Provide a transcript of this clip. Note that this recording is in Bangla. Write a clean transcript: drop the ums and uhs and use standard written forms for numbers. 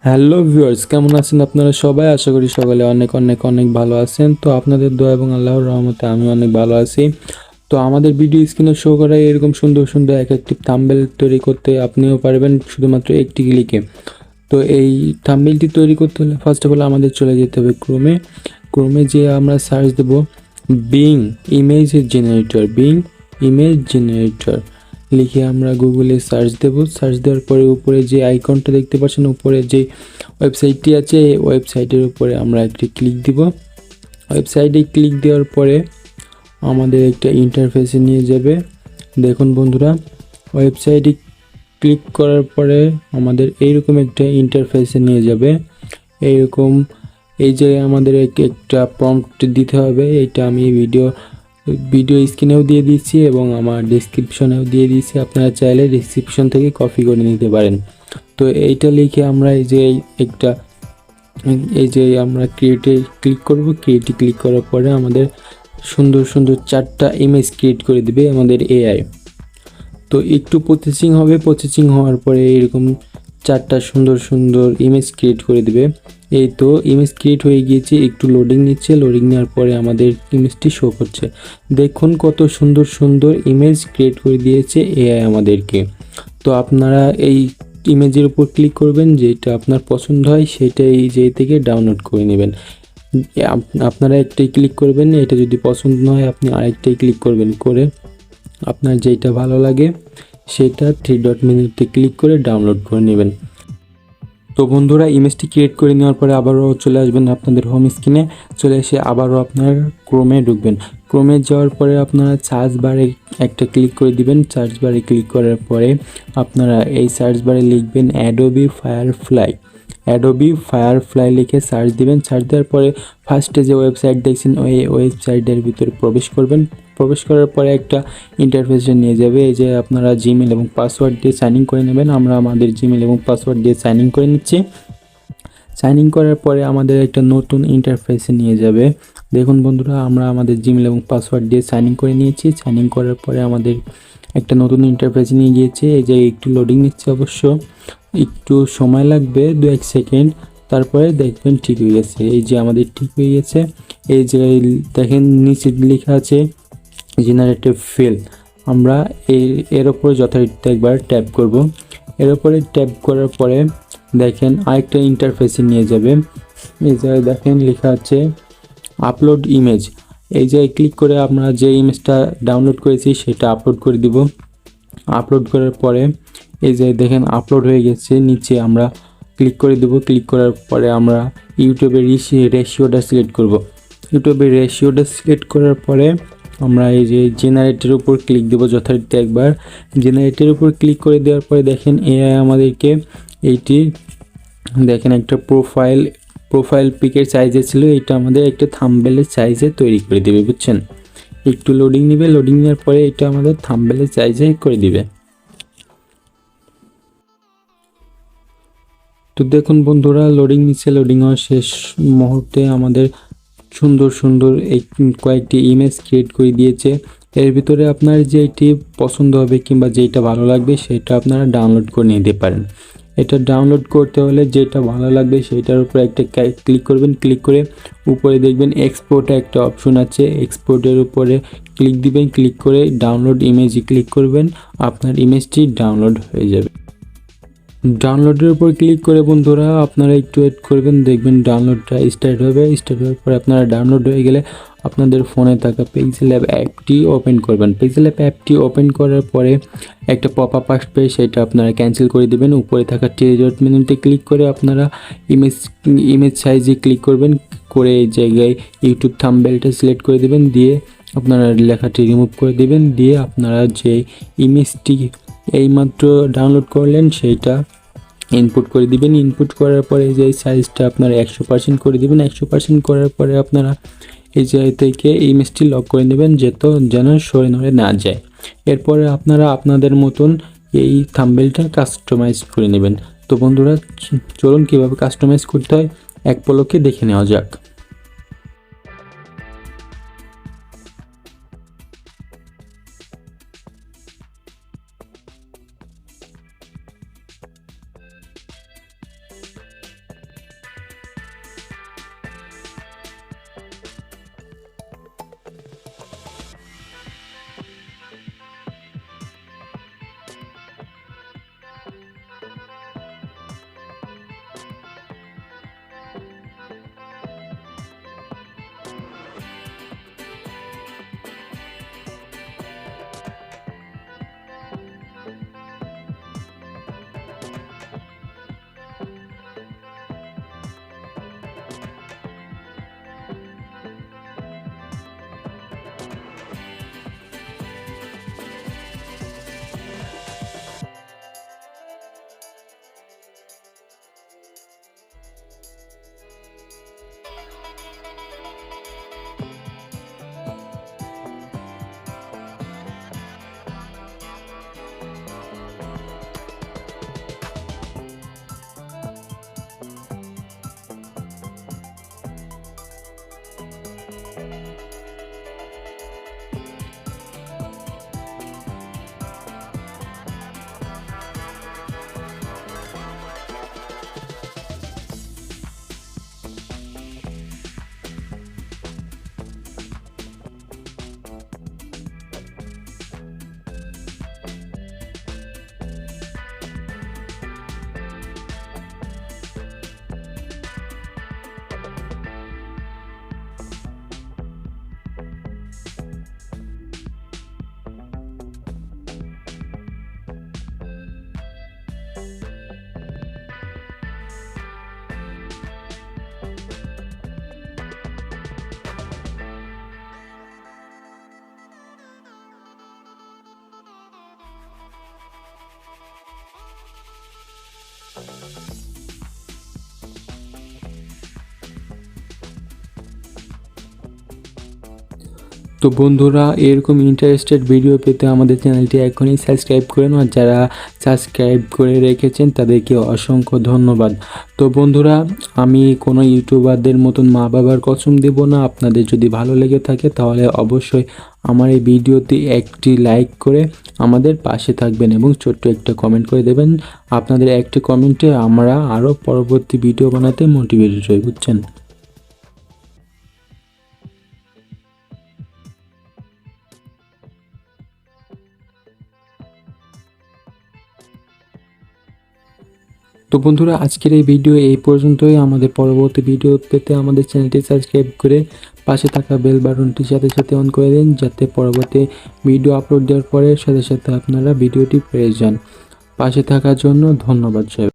হ্যালো ভিউয়ার্স, কেমন আছেন আপনারা সবাই? আশা করি সকালে অনেক অনেক অনেক ভালো আছেন। তো আপনাদের দোয়া এবং আল্লাহর রহমতে আমি অনেক ভালো আছি। তো আমাদের ভিডিও স্ক্রিনে শো করা এরকম সুন্দর সুন্দর এক একটি থাম্বনেল তৈরি করতে আপনিও পারবেন শুধুমাত্র একটি ক্লিকে। তো এই থাম্বনেলটি তৈরি করতে হলে ফার্স্ট অফ অল আমাদের চলে যেতে হবে ক্রোমে যেয়ে আমরা সার্চ দেব বিং ইমেজ জেনারেটর লিখে আমরা গুগলে সার্চ দেব। সার্চ দেওয়ার পরে উপরে যে আইকনটা দেখতে পাচ্ছেন, উপরে যে ওয়েবসাইটটি আছে, এই ওয়েবসাইটের উপরে আমরা একটি ক্লিক দিব। ওয়েবসাইটে ক্লিক দেওয়ার পরে আমাদের একটা ইন্টারফেসে নিয়ে যাবে। দেখুন বন্ধুরা, ওয়েবসাইটে ক্লিক করার পরে আমাদের এইরকম একটা ইন্টারফেসে নিয়ে যাবে। এইরকম এই যে আমাদের একটা প্রম্পট দিতে হবে। এটা আমি ভিডিও স্ক্রিনেও দিয়ে দিচ্ছি এবং আমার ডেসক্রিপশনেও দিয়ে দিচ্ছি। আপনারা চাইলে ডেসক্রিপশন থেকে কপি করে নিতে পারেন। তো এইটা লিখে আমরা এই যে আমরা ক্রিয়েটে ক্লিক করব। ক্রিয়েটে ক্লিক করার পরে আমাদের সুন্দর সুন্দর 4টা ইমেজ ক্রিয়েট করে দিবে আমাদের এআই। তো একটু প্রসেসিং হবে, প্রসেসিং হওয়ার পরে এরকম 4টা সুন্দর সুন্দর ইমেজ ক্রিয়েট করে দিবে। এই তো ইমেজ ক্রিয়েট হয়ে গিয়েছে, একটু লোডিং নিচ্ছে। লোডিং নেওয়ার পরে আমাদের ইমেজটি শো করছে। দেখুন কত সুন্দর সুন্দর ইমেজ ক্রিয়েট করে দিয়েছে এআই আমাদেরকে। তো আপনারা এই ইমেজের উপর ক্লিক করবেন, যেটা আপনার পছন্দ হয় সেটা এই যে থেকে ডাউনলোড করে নেবেন। আপনারা একটাই ক্লিক করবেন, এটা যদি পছন্দ না হয় আপনি আরেকটাই ক্লিক করবেন, করে আপনার যেটা ভালো লাগে সেটা 3 ডট মেনুতে ক্লিক করে ডাউনলোড করে নেবেন। তো বন্ধুরা, ইমেজটি ক্রিয়েট করে নেওয়ার পরে আবারও চলে আসবেন আপনাদের হোম স্ক্রিনে। চলে এসে আবারও আপনার ক্রোমে ঢুকবেন। ক্রোমে যাওয়ার পরে আপনারা সার্চ বারে একটা ক্লিক করে দিবেন। সার্চ বারে ক্লিক করার পরে আপনারা এই সার্চ বারে লিখবেন অ্যাডোবি ফায়ারফ্লাই লিখে সার্চ দিবেন। সার্চ দেওয়ার পরে ফার্স্টে যে ওয়েবসাইট দেখছেন ওই ওয়েবসাইটের ভিতরে প্রবেশ করবেন। প্রবেশ করার পরে একটা ইন্টারফেসে নিয়ে যাবে। এই যে আপনারা জিমেল এবং পাসওয়ার্ড দিয়ে সাইন ইন করে নেবেন। আমরা আমাদের জিমেল এবং পাসওয়ার্ড দিয়ে সাইন ইন করে নিচ্ছি। সাইন ইন করার পরে আমাদের একটা নতুন ইন্টারফেসে নিয়ে যাবে। দেখুন বন্ধুরা, আমরা আমাদের জিমেল এবং পাসওয়ার্ড দিয়ে সাইন ইন করে নিয়েছি। সাইন ইন করার পরে আমাদের একটা নতুন ইন্টারফেসে নিয়ে গিয়েছে। এই যে একটু লোডিং নিচ্ছে, অবশ্য একটু সময় লাগবে 2-1 সেকেন্ড। তারপরে দেখবেন ঠিক হয়ে গেছে। এই যে আমাদের ঠিক হয়ে গেছে। এই যে দেখেন নিচে লেখা আছে জেনারেটিভ ফিল। আমরা এর ওপর যথারীতি একবার ট্যাপ করব। এর ওপরে ট্যাপ করার পরে দেখেন আরেকটা ইন্টারফেসে নিয়ে যাবে। এই জায়গায় দেখেন লেখা আছে আপলোড ইমেজ। এই জায়গায় ক্লিক করে আমরা যে ইমেজটা ডাউনলোড করেছি সেটা আপলোড করে দিব। আপলোড করার পরে এই যে দেখেন আপলোড হয়ে গেছে। নিচে আমরা ক্লিক করে দেব। ক্লিক করার পরে আমরা ইউটিউবের রেশিওটা সিলেক্ট করব। ইউটিউবের রেশিওটা সিলেক্ট করার পরে আমরা এই যে জেনারেটের উপর ক্লিক দেব যথারীতি একবার। জেনারেটের উপর ক্লিক করে দেওয়ার পরে দেখেন এআই আমাদেরকে এইটি দেখেন একটা প্রোফাইল পিকের সাইজে ছিল, এটা আমাদের একটা থাম্বনেলের সাইজে তৈরি করে দেবে, বুঝছেন? একটু লোডিং নেবে। লোডিং নেওয়ার পরে এটা আমাদের থাম্বনেলের সাইজে করে দিবে। তো দেখুন বন্ধুরা, লোডিং নিচ্ছে। লোডিং হওয়ার শেষ মুহূর্তে আমাদের সুন্দর সুন্দর এই কয়েকটি ইমেজ ক্রিয়েট করে দিয়েছে। এর ভিতরে আপনার যেটি পছন্দ হবে কিংবা যেটা ভালো লাগবে সেটা আপনারা ডাউনলোড করে নিতে পারেন। এটা ডাউনলোড করতে হলে যেটা ভালো লাগবে সেটার উপর একটা ক্লিক করবেন। ক্লিক করে উপরে দেখবেন এক্সপোর্ট একটা অপশন আছে, এক্সপোর্টের উপরে ক্লিক দিবেন। ক্লিক করে ডাউনলোড ইমেজে ক্লিক করবেন, আপনার ইমেজটি ডাউনলোড হয়ে যাবে। ডাউনলোডের উপর ক্লিক করে বন্ধুরা আপনারা একটু ওয়েট করবেন, দেখবেন ডাউনলোডটা স্টার্ট হবে। স্টার্ট হওয়ার পরে আপনারা ডাউনলোড হয়ে গেলে আপনাদের ফোনে থাকা পেক্সেল অ্যাপ অ্যাপটি ওপেন করবেন। পেক্সেল অ্যাপ অ্যাপটি ওপেন করার পরে একটা পপ আপ আসবে, সেটা আপনারা ক্যান্সেল করে দেবেন। উপরে থাকা থ্রি ডট মেনুতে ক্লিক করে আপনারা ইমেজ সাইজে ক্লিক করবেন। করে এই জায়গায় ইউটিউব থাম্বনেলটা সিলেক্ট করে দেবেন, দিয়ে আপনারা লেখাটি রিমুভ করে দেবেন। দিয়ে আপনারা যে ইমেজটি এইমাত্র ডাউনলোড করলেন সেইটা ইনপুট করে দিবেন। ইনপুট করার পরে যে সাইজটা আপনারা 100% করে দিবেন। 100% করার পরে আপনারা এই জায়গা থেকে ইমেজটি লক করে নেবেন, যেন সরে নড়ে না যায়। এরপরে আপনারা আপনাদের মতন এই থাম্বনেলটা কাস্টমাইজ করে নেবেন। তো বন্ধুরা, চলুন কীভাবে কাস্টমাইজ করতে হয় এক পলকে দেখে নেওয়া যাক। তো বন্ধুরা, এরকম ইন্টারেস্টেড ভিডিও পেতে আমাদের চ্যানেলটি এখনই সাবস্ক্রাইব করে নাও। যারা সাবস্ক্রাইব করে রেখেছেন তাদেরকে অসংখ্য ধন্যবাদ। তো বন্ধুরা, আমি কোনো ইউটিউবারদের মতন মা বাবার কসম দেব না। আপনাদের যদি ভালো লেগে থাকে তাহলে অবশ্যই আমার এই ভিডিওতে একটি লাইক করে আমাদের পাশে থাকবেন এবং ছোট্ট একটা কমেন্ট করে দেবেন। আপনাদের একটি কমেন্টে আমরা আরও পরবর্তী ভিডিও বানাতে মোটিভেটেড হই, বুঝছেন। তো বন্ধুরা, আজকের এই ভিডিও এই পর্যন্তই। আমাদের পরবর্তী ভিডিও পেতে আমাদের চ্যানেলটি সাবস্ক্রাইব করে পাশে থাকা বেল বাটনটি সাথে সাথে অন করে দিন, যাতে পরবর্তী ভিডিও আপলোড দেওয়ার পরে সাথে সাথে আপনারা ভিডিওটি পেয়ে যান। পাশে থাকার জন্য ধন্যবাদ সবাই।